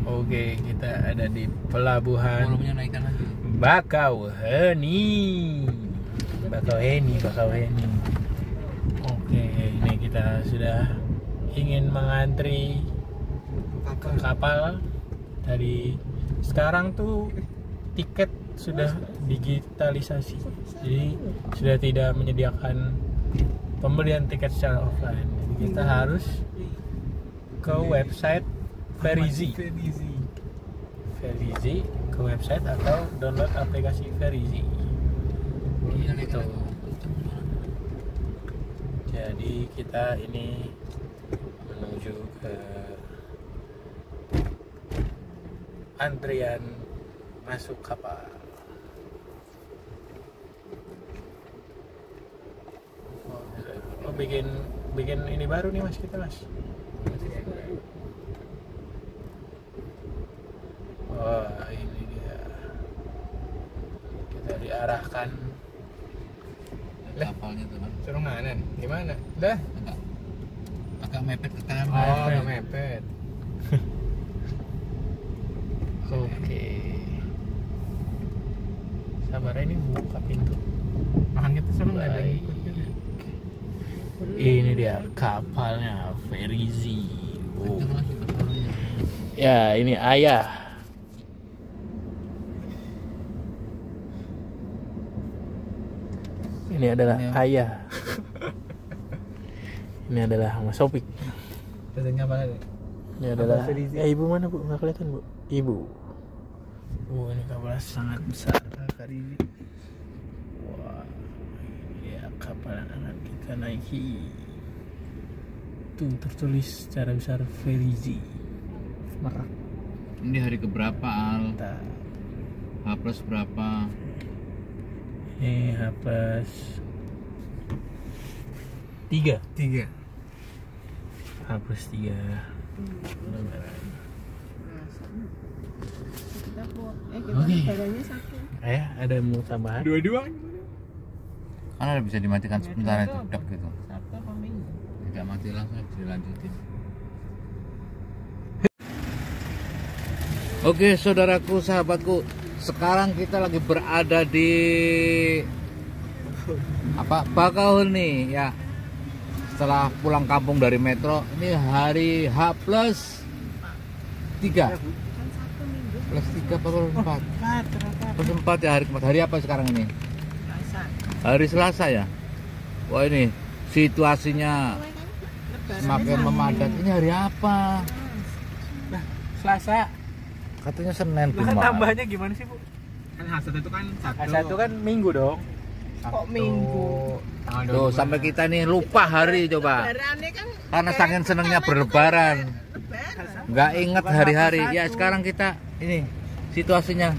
Oke, kita ada di pelabuhan Volumenya naikkan lagi. Bakauheni. Oke, ini kita sudah ingin mengantri ke kapal. Dari sekarang tuh tiket sudah digitalisasi, jadi sudah tidak menyediakan pembelian tiket secara offline. Jadi kita harus ke website Ferizi, ke website atau download aplikasi Ferizi gitu. Jadi kita ini menuju ke antrian masuk kapal. Oh, bikin ini baru nih Mas, kita Mas. Wah, ini dia. Kita diarahkan. Kapalnya tuh kan. Suruh nganan. Gimana? Dah. Agak mepet ke kanan. Oh, mepet. Oke. Sabar, ini buka pintu. Makan kita sama nggak ada yang Baik. ikut juga. Ini dia kapalnya Ferizi. Oh. Kenceng lagi kapalnya. Ya, ini ayah. Ini adalah Ya. ayah. Ini adalah Mas Sopik. Pedangnya apa lagi? Ini adalah. Ferizi. Ibu mana Bu? Nggak kelihatan Bu. Ibu. Ini kapal sangat besar. Ferizi. Wah, ini ya kapal yang akan kita naiki. Tuh tertulis secara besar Ferizi. Merak. Ini hari keberapa Al? Nah, H plus berapa? ini H plus 3. 3. H plus 3. Oke. Ada mau tambahan? Dua-dua. Kan ada bisa dimatikan sebentar itu dek gitu. Tidak mati langsung dilanjutin. Oke saudaraku, sahabatku, sekarang kita lagi berada di Bakauheni ya. Setelah pulang kampung dari metro, ini hari H plus 3. Plus 3 plus 4. Plus 4 ya, hari apa sekarang ini? Hari Selasa ya. Wah, ini situasinya semakin memadat. Ini hari apa? Selasa. Katanya Senin Kan Jumat. tambahnya gimana sih Bu? Kan H1 itu kan H1 kan Minggu dong. kok Minggu. Tuh sampai kita nih lupa hari coba. Karena saking senengnya berlebaran. Nggak inget hari-hari. Ya sekarang kita ini situasinya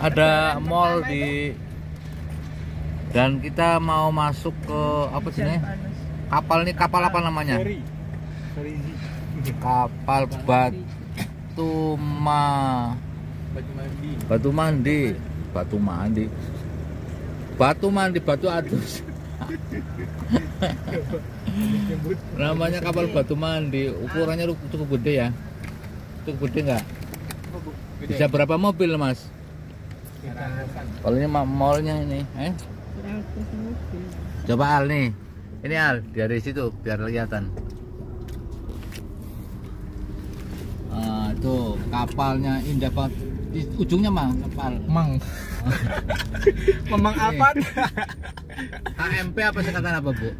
ada mall di dan kita mau masuk ke apa sih ini? Kapal ini kapal apa namanya? Ferizi. Kapal Batu Adus. Namanya kapal Batu Mandi. Ukurannya cukup gede ya. Cukup gede nggak? Bisa berapa mobil Mas? Kalau ini mallnya ini, Coba Al nih. Ini Al dari situ biar kelihatan. Tuh kapalnya indah banget. Di ujungnya kapal. Memang apa? KMP apa singkatan apa Bu?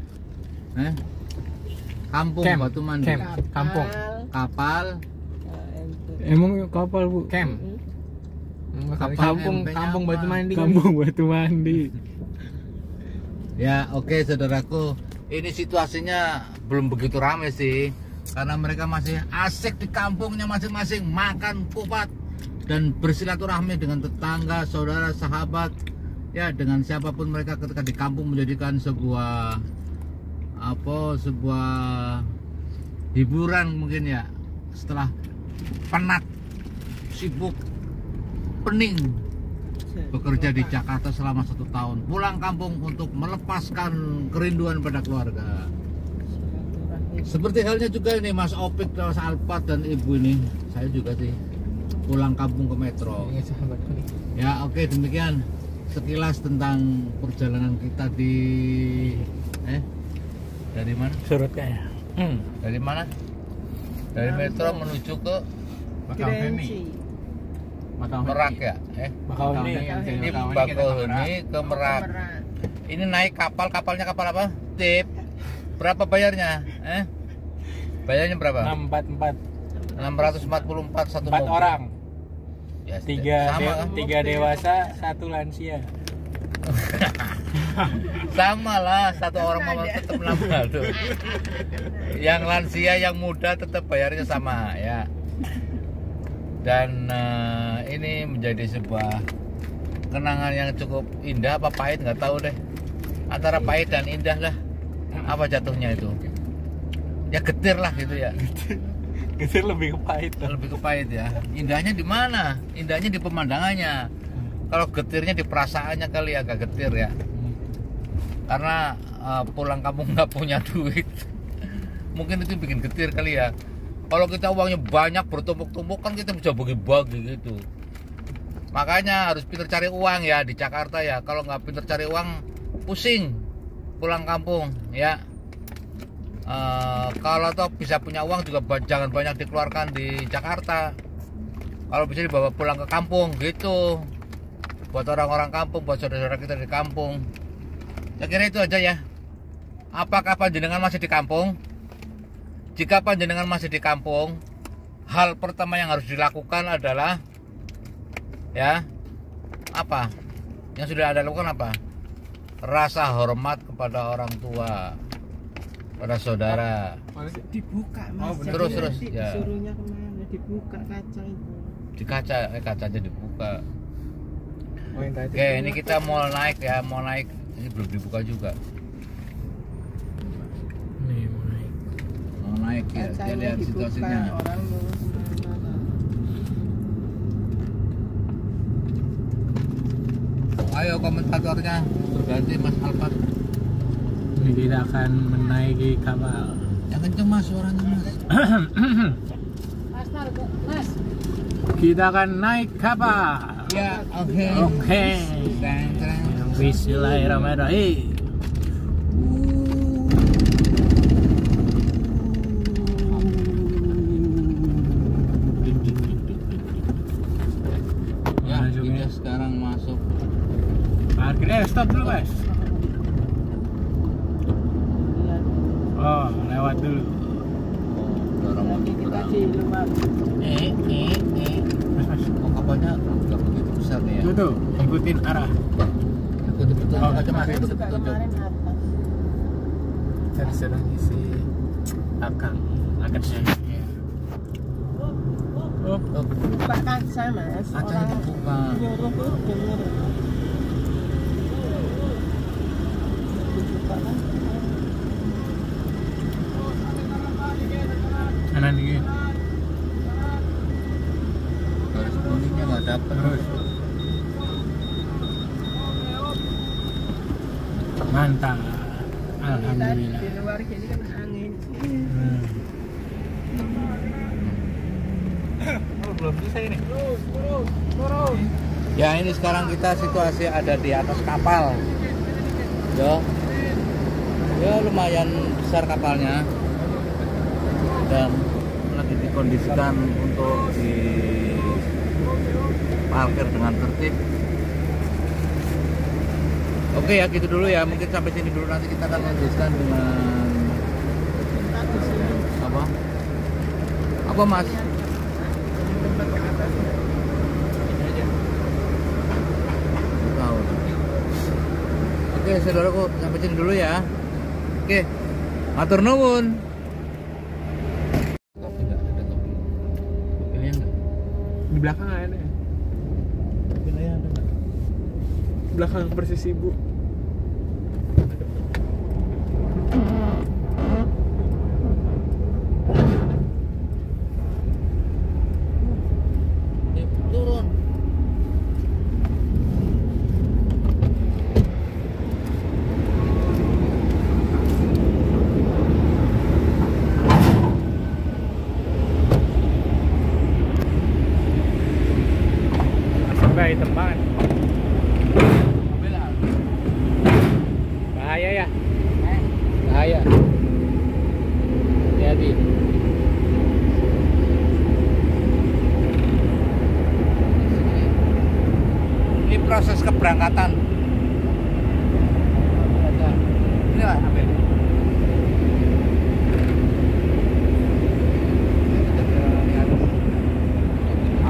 Kampung Camp. Batu Mandi. Kampung. Kapal. Emang kapal Bu? Camp. Kampung Batu Mandi. Kampung Batu Mandi. Ya oke saudaraku, ini situasinya belum begitu ramai sih, karena mereka masih asik di kampungnya masing-masing, makan kupat dan bersilaturahmi dengan tetangga, saudara, sahabat, ya dengan siapapun mereka ketika di kampung, menjadikan sebuah hiburan mungkin ya, setelah penat, sibuk, pening bekerja di Jakarta selama 1 tahun, pulang kampung untuk melepaskan kerinduan pada keluarga. Seperti halnya juga ini Mas Opik, Mas Alpat dan Ibu ini. Saya juga sih pulang kampung ke Metro. Ini sahabatku nih. Ya oke, demikian sekilas tentang perjalanan kita di dari mana? Surut kayaknya. Dari mana? Dari Metro menuju ke Merak ya? Bakauheni. Ini Bakauheni ke Merak. Ini naik kapalnya kapal apa? Tip. Berapa bayarnya? Bayarnya berapa? 644 644 satu 4 mobil. orang. Ya, 3 dewasa, 1 lansia. Sama lah, satu orang mau tetap nambah tuh. Yang lansia, yang muda tetap bayarnya sama ya. Dan ini menjadi sebuah kenangan yang cukup indah apa pahit nggak tahu deh. Antara pahit dan indah lah. Apa jatuhnya itu? Ya getir lah gitu ya. Getir lebih ke pahit. Lebih ke pahit ya. Indahnya di mana? Indahnya di pemandangannya. Kalau getirnya di perasaannya kali agak getir ya. Karena pulang kampung nggak punya duit. Mungkin itu bikin getir kali ya. Kalau kita uangnya banyak bertumpuk-tumpuk kan kita bisa bagi-bagi gitu. Makanya harus pintar cari uang ya di Jakarta ya. Kalau nggak pintar cari uang pusing pulang kampung ya. Kalau toh bisa punya uang juga jangan banyak dikeluarkan di Jakarta. Kalau bisa dibawa pulang ke kampung gitu. Buat orang-orang kampung, buat saudara-saudara kita di kampung. Saya kira itu aja ya. Apakah panjenengan masih di kampung? Jika panjenengan masih di kampung, hal pertama yang harus dilakukan adalah ya apa? Yang sudah Anda lakukan apa? Rasa hormat kepada orang tua, pada saudara. Dibuka Mas. Terus ya. Disuruhnya kemana? Dibuka kaca itu. Di kacanya dibuka. Oke, ini kita mau naik ya, mau naik. Ini belum dibuka juga. Nih mau naik. Mau naik ya, kita lihat situasinya. Orang lurus mana. Ayo komentatornya berganti Mas Alpat. Ini kita akan menaiki kapal. Yang kenceng Mas suaranya Mas. Kita akan naik kapal. Ya oke. Oke. Terang. Bismillahirrahmanirrahim. Ya kita sekarang masuk. Parkirnya stop dulu Mas. Oh lewat dulu. Dorong mobil Kita kurang. di luar. Mas. Oh kapalnya nggak begitu besar nih ya. Tuh, ikutin arah. Ikuti betul Oh, aja Mas, ikuti Juga petunjuk. kemarin atas. Kita sedang isi akang akadnya. Oh, Buka kaca Mas. kacanya Orang dibuka. nyuruh tuh denger. Dibuka kan. Kanan dikit. Garis kuningnya nggak dapet. Terus. Mantap. Alhamdulillah. Di luar gini kan angin. Oh, belum selesai nih. Turun. Ya ini sekarang kita situasi ada di atas kapal. Ya lumayan besar kapalnya dan lagi dikondisikan untuk diparkir dengan tertib. Oke ya gitu dulu ya, mungkin sampai sini dulu, nanti kita akan lanjutkan dengan apa Mas? Tahu. Oke saudaraku, sampai sini dulu ya. Oke, matur nuwun. Kopi nggak ada kopi? Kopinya nggak? Di belakang ada. Kopinya ada nggak? Belakang persis ibu. Turun. hitam banget. Mobil Bahaya ya. Bahaya. Hati-hati. ini proses keberangkatan. Ini lah ambil.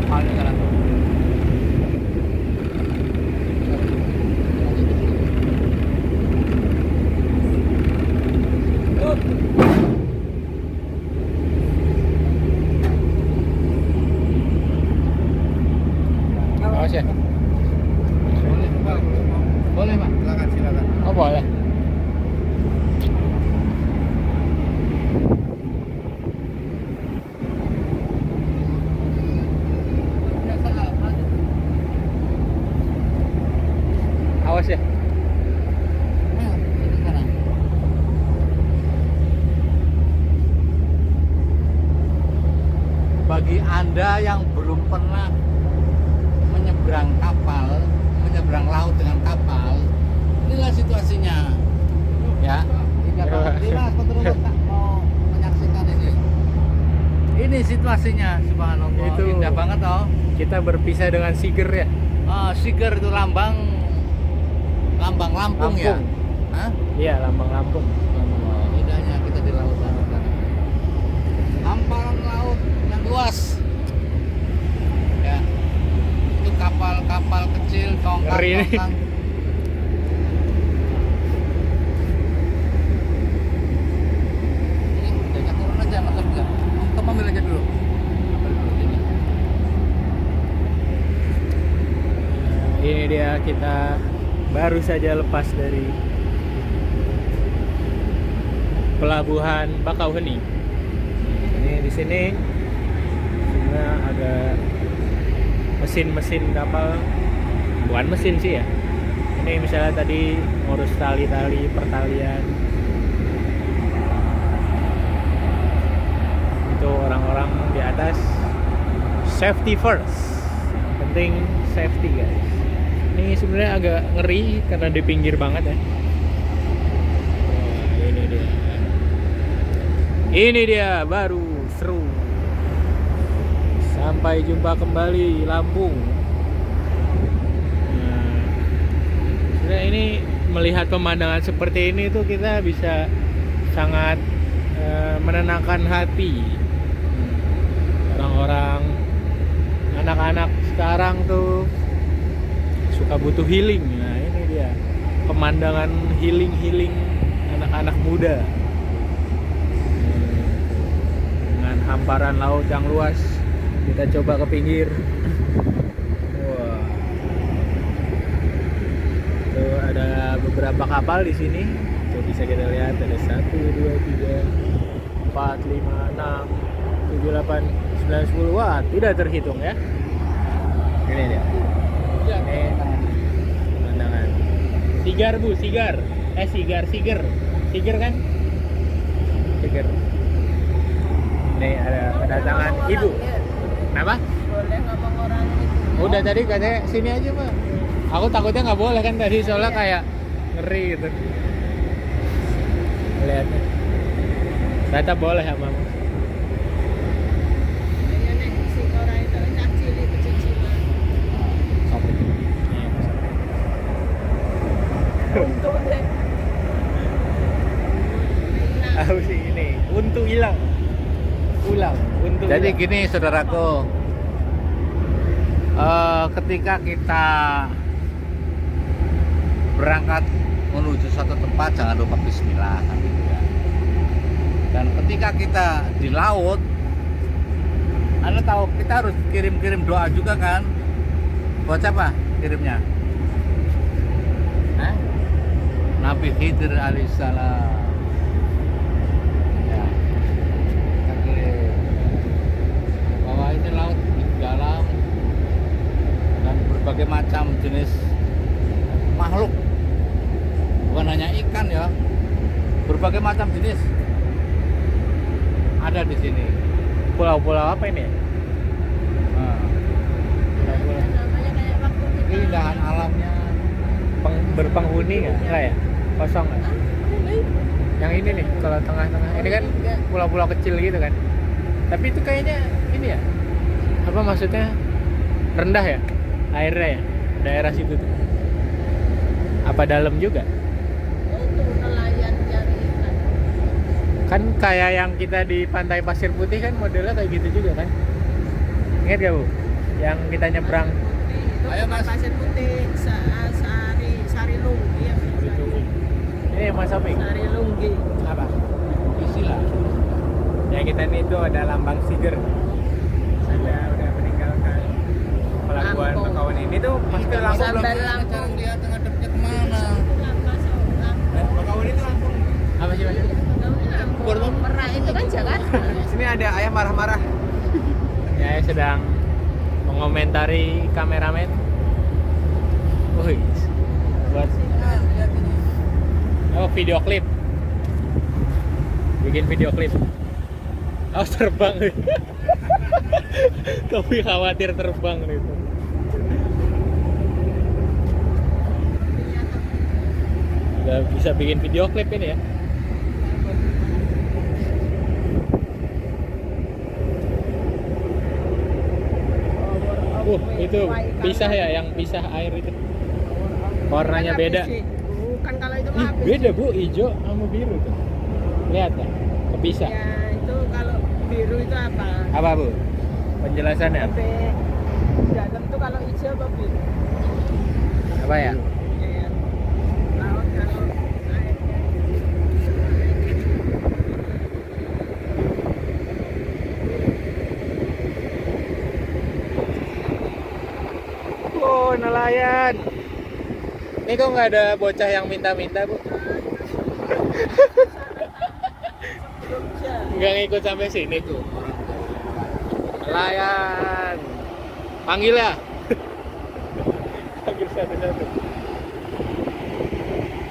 Apalnya sekarang tuh. Awas ya. Boleh, Pak. Silakan. Oh boleh. Awas ya. Bagi Anda yang belum pernah menyeberang laut dengan kapal, inilah situasinya. Ya, Mas Petrus tak mau menyaksikan ini. Ini situasinya, subhanallah. Itu indah banget toh. Kita berpisah dengan Siger ya. Siger itu lambang Lampung ya. Lampung. Hah? Iya, lambang Lampung. Indahnya kita di laut sana. Hamparan laut yang luas. Ya. Itu kapal-kapal kecil, Ngeri nih. tongkang. Ini udah turun aja, masuk enggak? Kamu ambil aja dulu. Ambil dulu sini. Ini dia, kita baru saja lepas dari pelabuhan Bakauheni. Ini di sini sebenarnya ada mesin-mesin kapal, bukan mesin sih ya. Ini misalnya tadi ngurus tali-tali pertalian. Itu orang-orang di atas safety first. Yang penting safety guys. Ini sebenarnya agak ngeri karena di pinggir banget ya. Wah, ini dia. Ini dia baru seru. Sampai jumpa kembali Lampung. Nah, sebenarnya ini melihat pemandangan seperti ini tuh kita bisa sangat menenangkan hati. Orang-orang, anak-anak sekarang tuh suka butuh healing. Nah ini dia pemandangan healing anak-anak muda dengan hamparan laut yang luas. Kita coba ke pinggir. Wah, tuh ada beberapa kapal di sini. Tuh bisa kita lihat ada 1, 2, 3, 4, 5, 6, 7, 8, 9, 10. Wah, tidak terhitung ya. Ini dia. Ini pemandangan. Siger bu, siger. Siger kan? Siger. Nih ada kedatangan ibu. Kenapa? Boleh ngomong orang itu. Udah tadi katanya sini aja pak. Aku takutnya nggak boleh kan tadi soalnya kayak ngeri gitu. Lihatnya. Ternyata boleh ya mama. Iya nek si orang itu kecil itu cicilan. Sampai. Untuk deh. Aku sih ini untuk hilang. Untuk Jadi hilang. gini saudaraku, ketika kita berangkat menuju suatu tempat jangan lupa bismillah kan gitu ya. Dan ketika kita di laut, Anda tahu kita harus kirim doa juga kan? Buat siapa kirimnya? Nabi Khidir alaihissalam. Ya. Kita kirim bahwa ini laut dalam dan berbagai macam jenis makhluk, bukan hanya ikan ya, berbagai macam jenis ada di sini. Pulau-pulau apa ini? Nah, Pulau-pulau. Namanya kayak waktu kita keindahan alamnya. Berpenghuni nggak? Nggak ya? Kosong nggak? Yang ini nih, kalau tengah-tengah ini kan pulau-pulau kecil gitu kan. Tapi itu kayaknya ini ya, apa maksudnya, rendah ya airnya ya, daerah situ tuh. Apa dalam juga? Itu nelayan cari ikan. Kan kayak yang kita di Pantai Pasir Putih kan modelnya kayak gitu juga kan. Ingat gak Bu? Yang kita nyebrang. Itu Ayo, bukan Mas. Pasir Putih, Sari Lunggi ya. Ini Mas Opik. Sari Lunggi. Apa? Isi lah. Ya kita ini itu ada lambang Siger. Saya udah meninggalkan pelabuhan Lampung. Bakawan ini tuh pas ke Lampung belum. Sampai Lampung. Cara lihat ngadepnya kemana? Bakawan itu Lampung. Apa sih Mas? Merak itu kan Jakarta. Sini ada ayah marah-marah. Ya, saya sedang mengomentari kameramen. Wih, buat video klip. Bikin video klip. Oh, terbang. Tapi khawatir terbang itu. Udah bisa bikin video klip ini ya. Itu pisah ya, yang pisah air itu. Warnanya beda. Bukan, kalau itu Ih, mah beda Bu, hijau sama biru tuh. Lihat ya, kepisah. Ya, itu kalau biru itu apa? Apa Bu? Penjelasannya Lebih dalam tuh kalau hijau apa biru? apa ya? Ya. Laut kalau airnya Oh, nelayan. Ini kok nggak ada bocah yang minta-minta Bu? Jogja. Nggak ngikut sampai sini tuh. Nelayan. Panggil ya. Panggil satu-satu.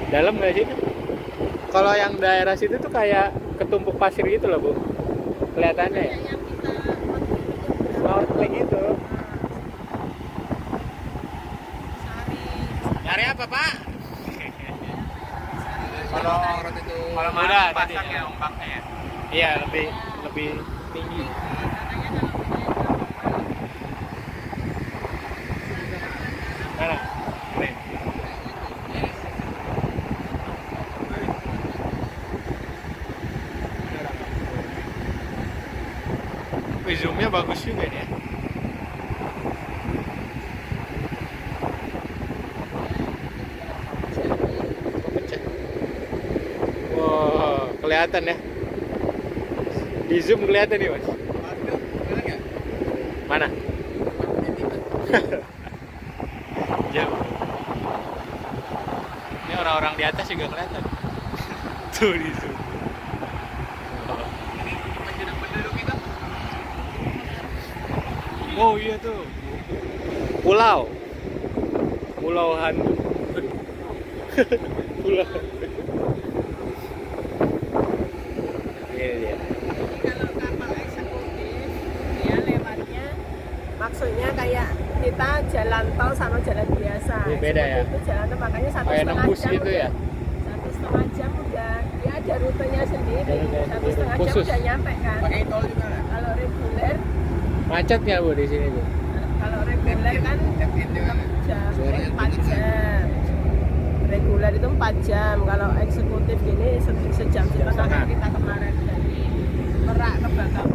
Dalam nggak sih? Kalau yang daerah situ tuh kayak ketumpuk pasir gitu loh Bu. Kelihatannya ya. Yang kita Snorkeling itu. Sari Nyari apa Pak? Kalau orang itu Kalau mana pasang ya ombaknya ya? Iya, lebih tinggi. Mana? Ini. Wih, zoomnya bagus juga nih ya. Pecah. Wow, kelihatan ya. Di zoom kelihatan nih Mas. Mana? Jauh. Ini orang-orang di atas juga kelihatan. Tuh di zoom. Oh iya tuh. Pulau hantu. Pulau. Ini dia. kalau kapal eksekutif dia lewatnya maksudnya kayak kita jalan tol sama jalan biasa. Ini beda ya? Eksekutif itu jalan tol makanya Kayak nembus gitu ya? 1,5 jam udah dia ada rutenya sendiri. Rutenya 1,5 jam khusus. udah nyampe kan. pakai tol juga. Kalau reguler Macet nggak Bu di sini Bu? kalau reguler kan 6 jam, Suaranya 4 jam. Reguler itu 4 jam. Kalau eksekutif gini sejam setengah setengah. kan kita kemarin dari Merak ke Bakau.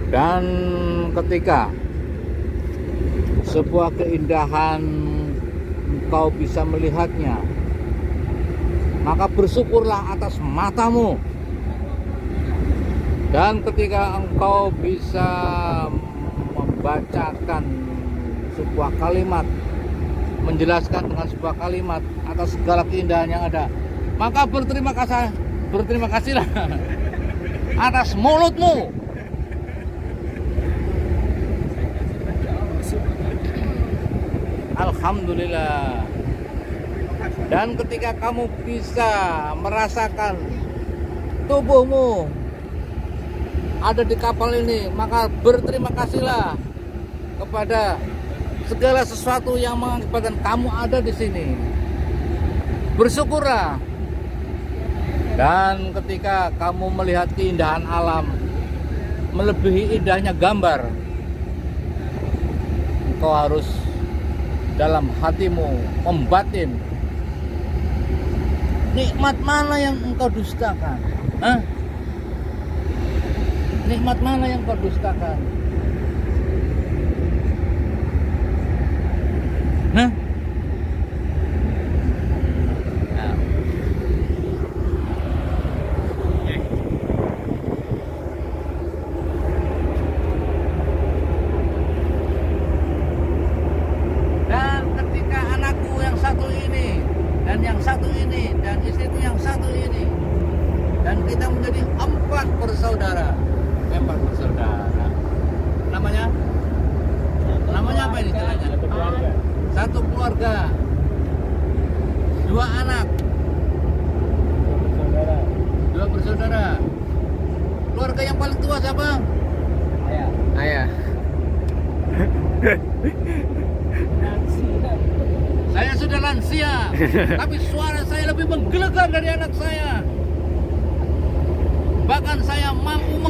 Dan ketika sebuah keindahan engkau bisa melihatnya, maka bersyukurlah atas matamu. Dan ketika engkau bisa membacakan sebuah kalimat, menjelaskan dengan sebuah kalimat atas segala keindahan yang ada, maka berterima kasihlah atas mulutmu. Alhamdulillah. Dan ketika kamu bisa merasakan tubuhmu ada di kapal ini, maka berterima kasihlah kepada segala sesuatu yang mengakibatkan kamu ada di sini. Bersyukurlah. Dan ketika kamu melihat keindahan alam melebihi indahnya gambar, engkau harus dalam hatimu membatin, nikmat mana yang engkau dustakan? Hah? Nikmat mana yang engkau dustakan? Nah, dan ketika anakku yang satu ini dan yang satu ini dan istriku yang satu ini dan kita menjadi 4 bersaudara. Namanya apa ini istilahnya? Satu keluarga. Satu keluarga, 2 anak, Saudara. 2 bersaudara. Keluarga yang paling tua siapa? Ayah. Saya sudah lansia, tapi suara saya lebih menggelegar dari anak saya. Bahkan saya mampu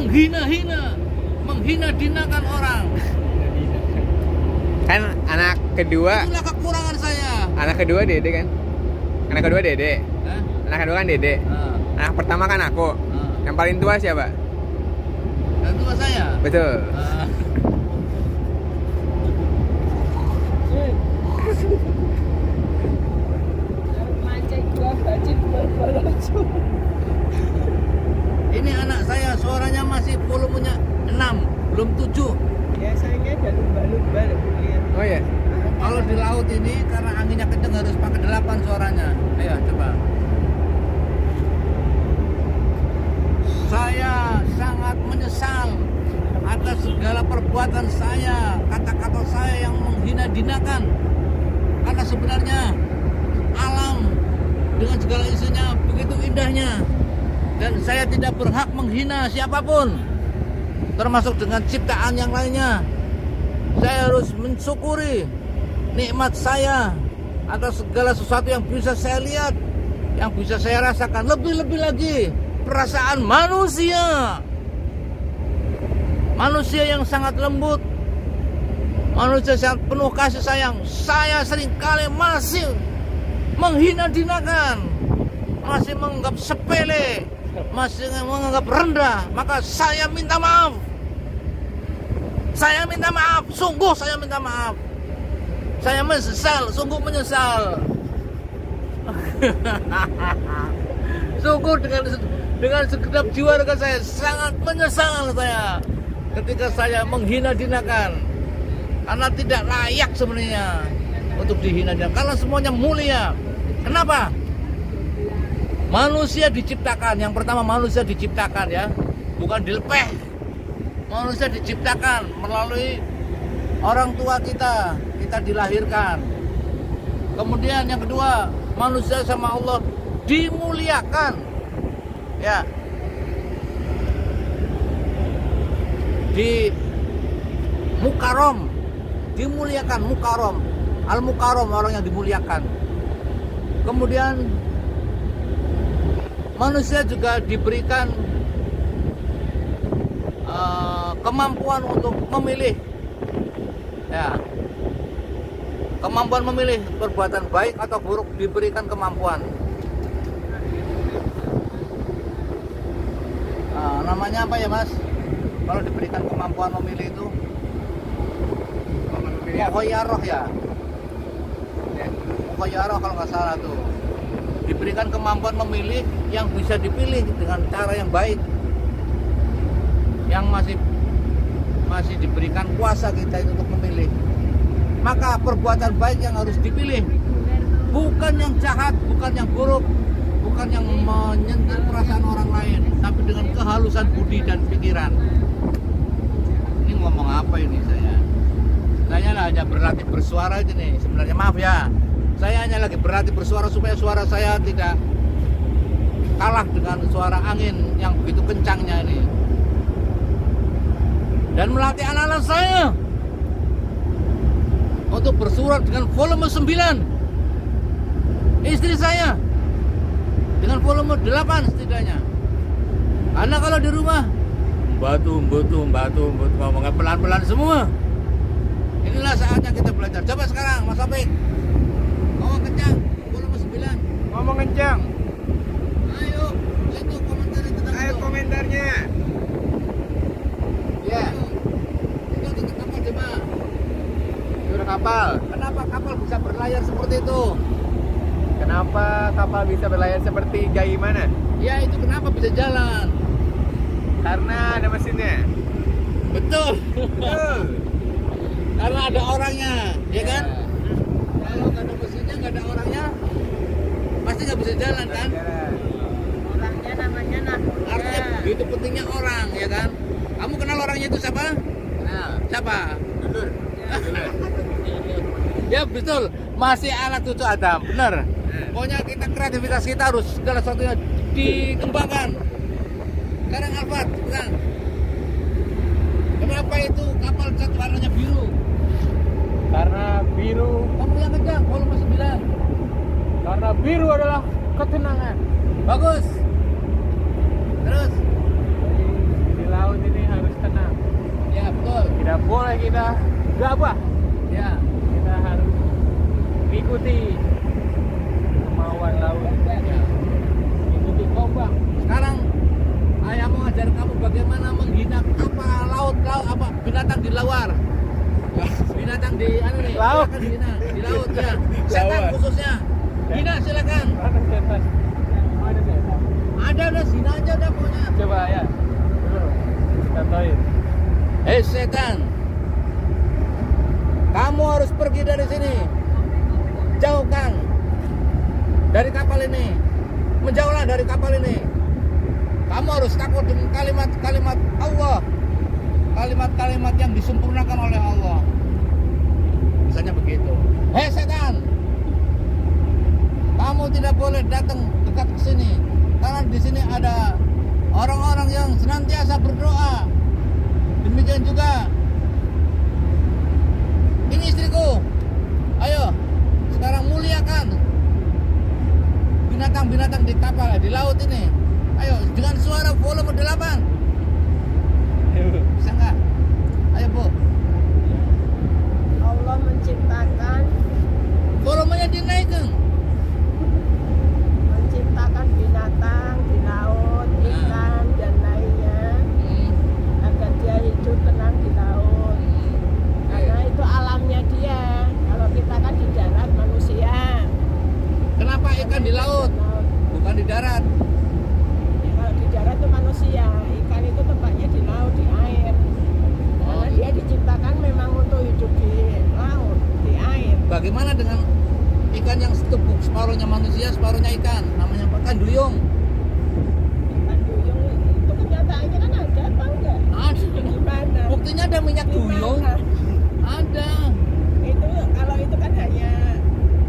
menghina-dinakan orang. Kan anak kedua. Itulah kekurangan saya. Anak kedua Dede kan? Anak kedua Dede. Hah? Anak kedua kan Dede. Anak pertama kan aku. Yang paling tua siapa? Yang tua saya. Betul. Ini anak saya suaranya masih volumenya 6, belum 7. Biasanya ada lumba-lumba lihat. Oh ya. Kalau di laut ini karena anginnya kenceng harus pakai 8 suaranya. Ayo coba. Saya sangat menyesal atas segala perbuatan saya, kata-kata saya yang menghina-dinakan. Karena sebenarnya alam dengan segala isinya begitu indahnya. Dan saya tidak berhak menghina siapapun, termasuk dengan ciptaan yang lainnya. Saya harus mensyukuri nikmat saya atas segala sesuatu yang bisa saya lihat, yang bisa saya rasakan. Lebih-lebih lagi perasaan manusia. Manusia yang sangat lembut, manusia yang penuh kasih sayang. Saya seringkali masih menghina-dinakan, masih menganggap sepele, masih menganggap rendah. Maka saya minta maaf. Saya minta maaf, sungguh saya minta maaf. Saya menyesal, sungguh menyesal. Sungguh dengan segenap jiwa raga saya sangat menyesal saya ketika saya menghina-dinakan. Karena tidak layak sebenarnya untuk dihina-dinakan. Karena semuanya mulia. Kenapa? Manusia diciptakan, yang pertama manusia diciptakan ya, bukan dilepeh. Manusia diciptakan melalui orang tua kita dilahirkan. Kemudian yang kedua, manusia sama Allah dimuliakan. Ya. Di mukarom, dimuliakan, mukarom. Al-mukarom, orang yang dimuliakan. Kemudian manusia juga diberikan kemampuan untuk memilih, ya, kemampuan memilih perbuatan baik atau buruk, diberikan kemampuan. Namanya apa ya Mas? Kalau diberikan kemampuan memilih itu mukhayyarah ya, mukhayyarah kalau nggak salah tuh. Diberikan kemampuan memilih yang bisa dipilih dengan cara yang baik, yang masih diberikan kuasa kita itu untuk memilih. Maka perbuatan baik yang harus dipilih, bukan yang jahat, bukan yang buruk, bukan yang menyentuh perasaan orang lain, tapi dengan kehalusan budi dan pikiran. Ini ngomong apa ini saya? Saya hanya berlatih bersuara aja nih sebenarnya, maaf ya. Saya hanya lagi berlatih bersuara supaya suara saya tidak kalah dengan suara angin yang begitu kencangnya ini. Dan melatih anak-anak saya untuk bersurat dengan volume 9. Istri saya dengan volume 8 setidaknya. Karena kalau di rumah batu ngomongnya pelan-pelan semua. Inilah saatnya kita belajar. Coba sekarang Mas Opik ngomong kencang, volume 9. Ngomong kencang. Ayo, itu komentarnya tentang Ayo itu. komentarnya. Ya. Itu tentang kapal Jema. Itu udah kapal. Kenapa kapal bisa berlayar seperti itu? Kenapa kapal bisa berlayar seperti gimana? Ya itu kenapa bisa jalan? Karena ada mesinnya. Betul. Karena ada orangnya, ya kan? Kalau nggak ada mesinnya, nggak ada orangnya, pasti nggak bisa jalan kan? Orangnya namanya Artinya begitu pentingnya orang, ya kan? Kamu kenal orangnya itu siapa? Kenal. Siapa? Dulur. Ya betul, masih anak cucu Adam, benar. Pokoknya kita kreativitas kita harus segala sesuatunya dikembangkan. Sekarang Alfat, pegang. Kenapa itu kapal cat warnanya biru? Karena biru. Kamu yang kencang, volume 9. Karena biru adalah ketenangan. Bagus. Terus? Jadi di laut ini harus tenang. Ya betul. Tidak boleh kita gabah. Ya. Kita harus mengikuti kemauan laut. Ya. Mengikuti ombak. Sekarang ayah mau ajar kamu bagaimana menghina apa laut apa binatang di luar. Binatang di nih, Laut. silakan dihina di laut ya. Setan Laut. khususnya. Hina silakan. Mana setan? Mana setan? Ada udah zina aja udah pokoknya. Coba ya. Dulu. Contohin. Hei setan. Kamu harus pergi dari sini. Jauhkan dari kapal ini. Menjauhlah dari kapal ini. Kamu harus takut dengan kalimat-kalimat Allah. Kalimat-kalimat yang disempurnakan oleh Allah. Misalnya begitu. Hei setan. Kamu tidak boleh datang dekat ke sini. Karena di sini ada orang-orang yang senantiasa berdoa. Demikian juga ini istriku. Ayo, sekarang muliakan binatang-binatang di kapal, di laut ini. Ayo, dengan suara volume 8. Bisa nggak? Ayo, Bu. Allah menciptakan Volumenya dinaikkan. menciptakan binatang di laut, ikan dan lainnya agar dia hidup tenang di laut. Karena itu alamnya dia. Kalau kita kan di darat manusia. Kenapa ikan di laut, bukan di darat? Ya, kalau di darat itu manusia, ikan itu tempatnya di laut, di air. Karena dia diciptakan memang untuk hidup di laut, di air. Bagaimana dengan ikan yang setepuk, separuhnya manusia, separuhnya ikan? Namanya apa? Ikan duyung. Ikan duyung itu kenyataannya kan ada apa enggak? Ada. Gimana? Buktinya ada minyak duyung. Gimana? Ada. Itu kalau itu kan hanya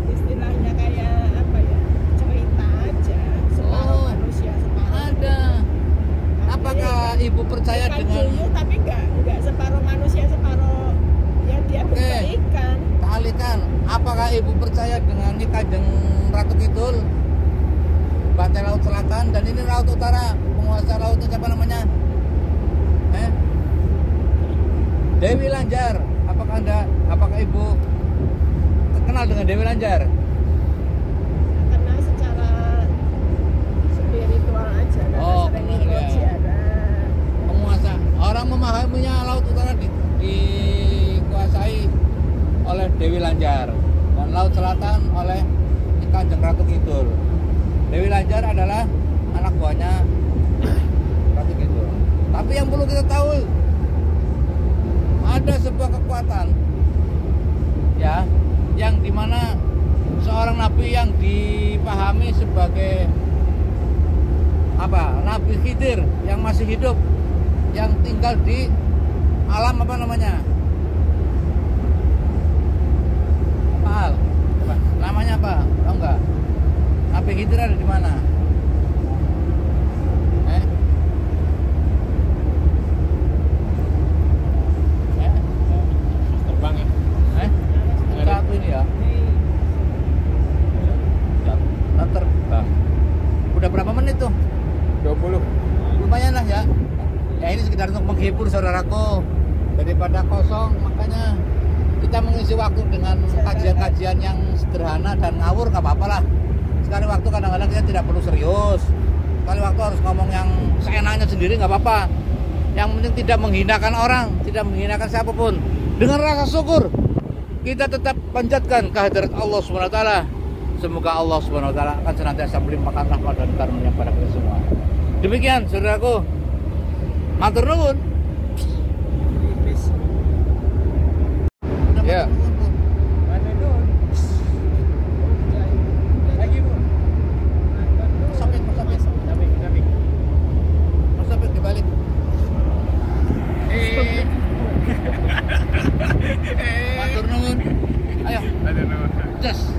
istilahnya kayak apa ya, cerita aja, separuh Oh. manusia separuh Ada. Apakah ibu percaya ikan dengan duyung tapi enggak separuh manusia separuh ya dia Oke. bentuk ikan. kealikan? Apakah ibu percaya dengan ini Kanjeng Ratu Kidul, Pantai Laut Selatan, dan ini Laut Utara? Penguasa lautnya siapa namanya? Dewi Lanjar. Apakah ibu kenal dengan Dewi Lanjar? Karena secara spiritual aja karena Oh, sering kenal ikut ya. ziarah. Penguasa. Orang memahaminya Laut Utara dikuasai oleh Dewi Lanjar dan Laut Selatan oleh Kanjeng Ratu Kidul. Dewi Lanjar adalah anak buahnya Ratu Kidul. Tapi yang perlu kita tahu, ada sebuah kekuatan ya, yang dimana seorang nabi yang dipahami sebagai apa? Nabi Khidir yang masih hidup, yang tinggal di alam apa namanya? Apa hal? Coba, namanya apa? Tahu nggak? Nabi Khidir ada di mana? Terbang ya. sekedar untuk menghibur saudaraku daripada kosong, makanya kita mengisi waktu dengan kajian-kajian yang sederhana dan ngawur nggak apa-apa lah. Sekali waktu kadang-kadang kita tidak perlu serius, sekali waktu harus ngomong yang seenaknya sendiri nggak apa-apa. Yang penting tidak menghinakan orang, tidak menghinakan siapapun. Dengan rasa syukur kita tetap panjatkan kehadirat Allah SWT. Semoga Allah SWT akan senantiasa melimpahkan rahmat dan karunia pada kita semua. Demikian saudaraku, matur nuwun. Ya. Masapit dibalik. Matur nuwun. Ayo. Just.